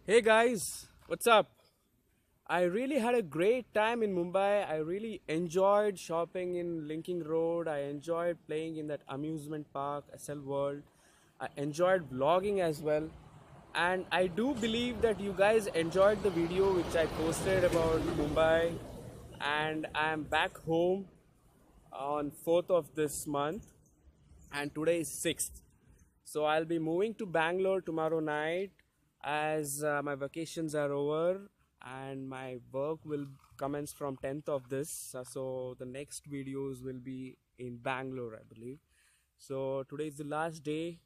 Hey guys, what's up? I really had a great time in Mumbai. I really enjoyed shopping in Linking Road. I enjoyed playing in that amusement park, SL World. I enjoyed vlogging as well. And I do believe that you guys enjoyed the video which I posted about Mumbai. And I am back home on 4th of this month. And today is 6th. So I'll be moving to Bangalore tomorrow night as my vacations are over and my work will commence from 10th of this. So the next videos will be in Bangalore, I believe. So today is the last day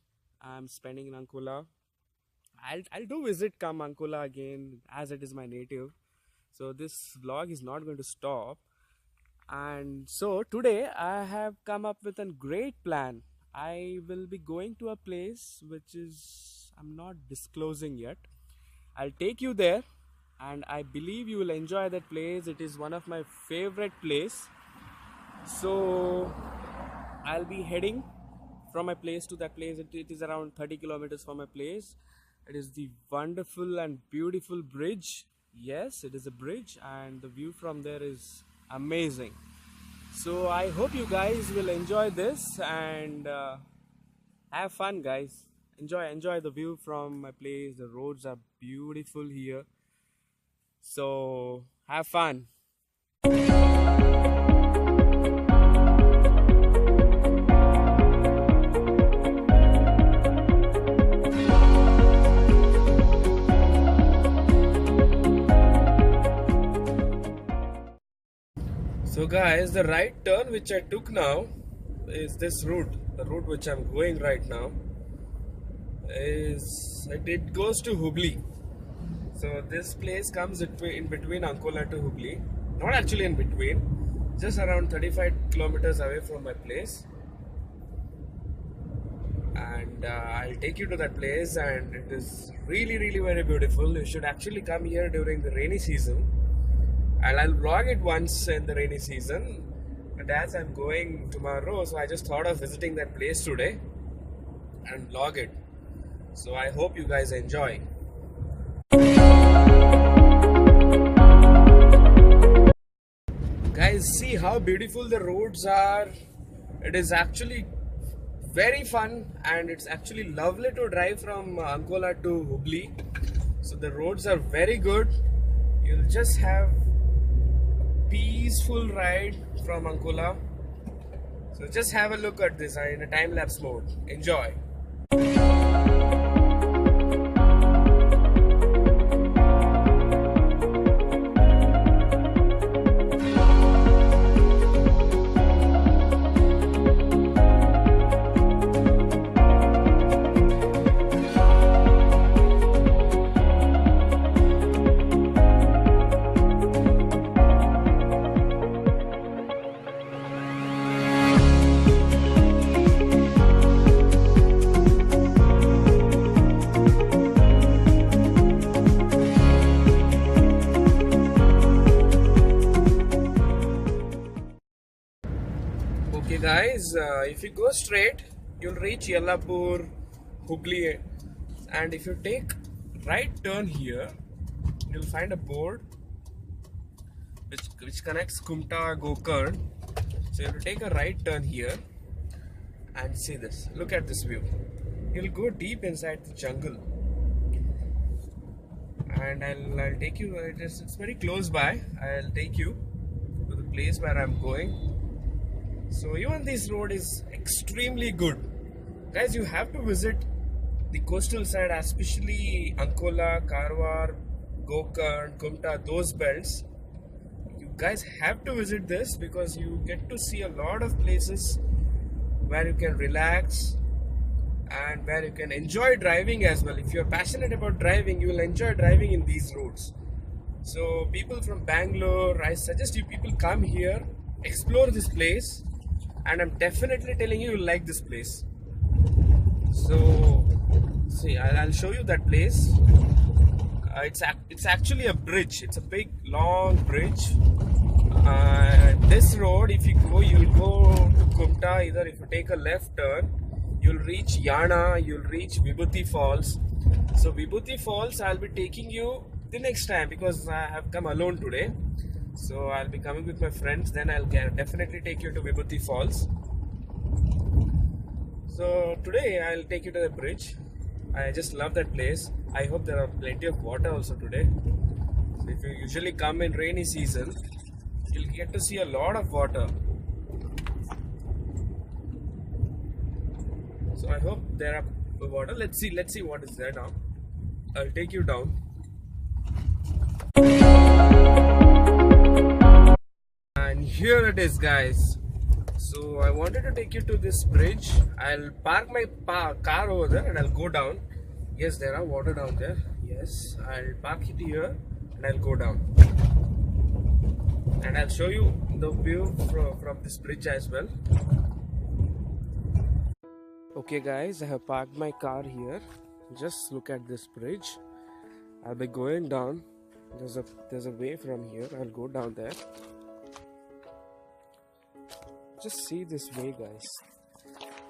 I'm spending in Ankola. I'll do visit come Ankola again as it is my native. So this vlog is not going to stop. And so today I have come up with a great plan. I will be going to a place which is I'm not disclosing yet. I'll take you there and I believe you will enjoy that place. It is one of my favorite place. So I'll be heading from my place to that place. It is around 30 kilometers from my place. It is the wonderful and beautiful bridge. Yes, it is a bridge and the view from there is amazing. So I hope you guys will enjoy this and have fun, guys. Enjoy the view from my place. The roads are beautiful here. So have fun. So guys, the right turn which I took now is this route. The route which I'm going right now is it goes to Hubli. So this place comes in between Ankola to Hubli. Not actually in between, just around 35 kilometers away from my place. And I'll take you to that place and it is really very beautiful. You should actually come here during the rainy season. And I'll vlog it once in the rainy season. And as I'm going tomorrow, so I just thought of visiting that place today and vlog it. So I hope you guys enjoy. Guys, see how beautiful the roads are. It is actually very fun and it's actually lovely to drive from Ankola to Hubli. So the roads are very good. You'll just have peaceful ride from Ankola. So just have a look at this in a time-lapse mode. Enjoy. Okay guys, if you go straight, you'll reach Yellapur, Hubli, and if you take right turn here, you'll find a board which connects Kumta, Gokarn. So you'll take a right turn here and see this. Look at this view. You'll go deep inside the jungle, and I'll take you. It's very close by. I'll take you to the place where I'm going. So even this road is extremely good. Guys, you have to visit the coastal side, especially Ankola, Karwar, Gokarn, Kumta, those belts. You guys have to visit this because you get to see a lot of places where you can relax and where you can enjoy driving as well. If you're passionate about driving, you will enjoy driving in these roads. So people from Bangalore, I suggest you people come here, explore this place. And I'm definitely telling you, you'll like this place. So, see, I'll show you that place. It's actually a bridge. It's a big, long bridge. This road, if you go, you'll go to Kumta. Either if you take a left turn, you'll reach Yana, you'll reach Vibhuti Falls. So Vibhuti Falls, I'll be taking you the next time because I have come alone today. So I'll be coming with my friends. Then I'll definitely take you to Vibhuti Falls. So today I'll take you to the bridge. I just love that place. I hope there are plenty of water also today. So if you usually come in rainy season, you'll get to see a lot of water. So I hope there are water. Let's see what is there now. I'll take you down. And here it is, guys. So I wanted to take you to this bridge. I'll park my car over there and I'll go down. Yes, there are water down there. Yes, I'll park it here and I'll go down. And I'll show you the view from this bridge as well. Okay guys, I have parked my car here. Just look at this bridge. I'll be going down. There's a way from here. I'll go down there. Just see this way, guys.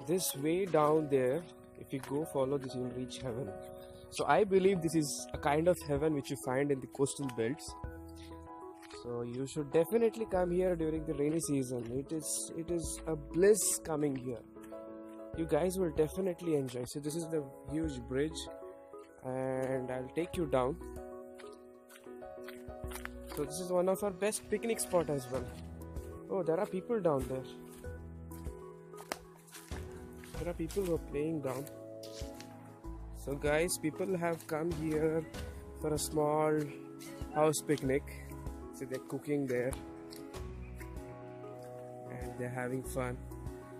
This way down there, if you go follow this, you'll reach heaven. So I believe this is a kind of heaven which you find in the coastal belts. So you should definitely come here during the rainy season. It is a bliss coming here. You guys will definitely enjoy. So this is the huge bridge and I'll take you down. So this is one of our best picnic spot as well. Oh, there are people down there. There are people who are playing down. So guys, people have come here for a small house picnic. So they're cooking there and they're having fun.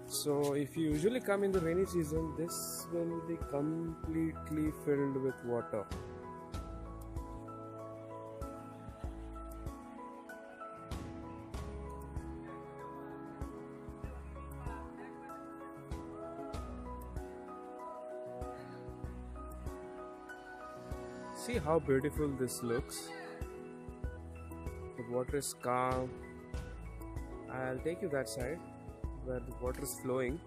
So if you usually come in the rainy season, this will be completely filled with water. See how beautiful this looks. The water is calm. I'll take you that side where the water is flowing.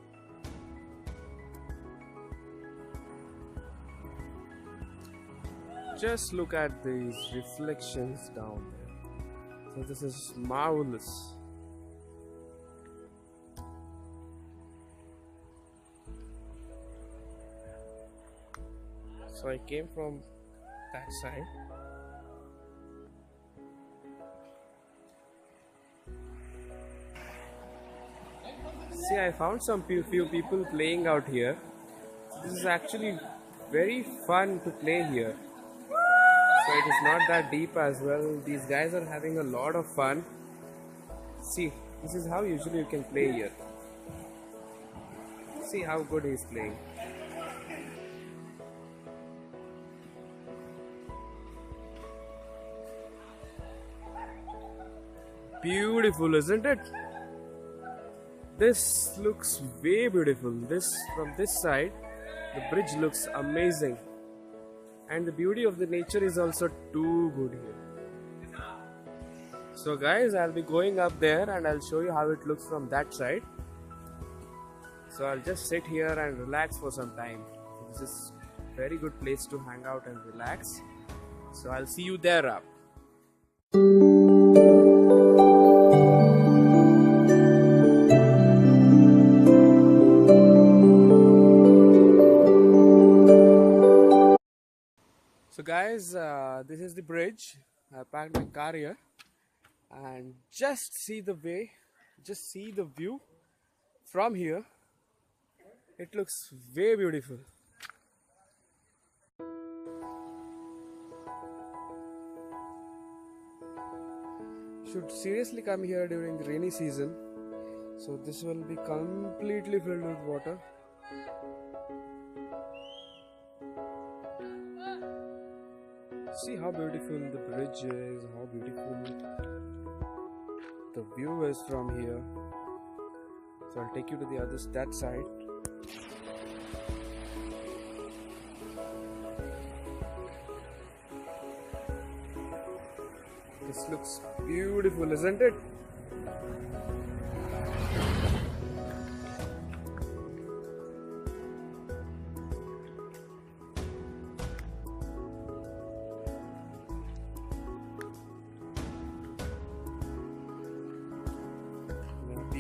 Just look at these reflections down there. So this is marvelous. So I came from that side. See, I found some few people playing out here. This is actually very fun to play here. So it is not that deep as well. These guys are having a lot of fun. See, this is how usually you can play here. See how good he is playing. Beautiful, isn't it? This looks way beautiful. From this side, the bridge looks amazing. And the beauty of the nature is also too good here. So guys, I'll be going up there and I'll show you how it looks from that side. So I'll just sit here and relax for some time. This is a very good place to hang out and relax. So I'll see you there up. So guys, this is the bridge. I parked my car here and just see the way, just see the view from here. It looks way beautiful. Should seriously come here during the rainy season. So this will be completely filled with water. See how beautiful the bridge is, how beautiful the view is from here. So I'll take you to that side. This looks beautiful, isn't it?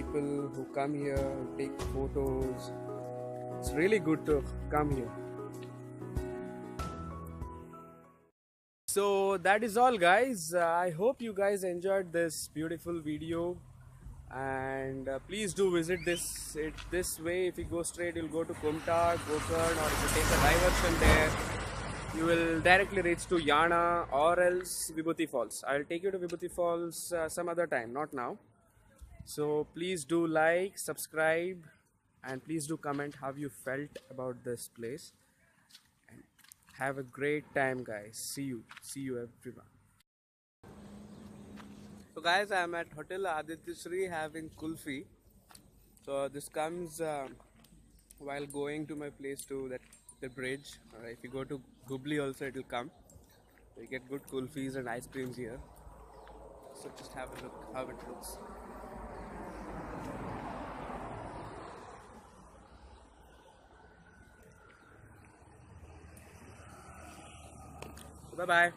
people who come here, take photos. It's really good to come here. So that is all, guys. I hope you guys enjoyed this beautiful video, and please do visit this way. If you go straight, you'll go to Kumta, Gokarn, or if you take a diversion there, you will directly reach to Yana or else Vibhuti Falls. I'll take you to Vibhuti Falls some other time, not now. So please do like, subscribe, and please do comment how you felt about this place. And have a great time, guys. See you everyone. So guys, I'm at Hotel Aditya having kulfi. So this comes while going to my place to the bridge. If you go to Gubli also, it will come. So you get good kulfis and ice creams here. So just have a look how it looks. Bye bye.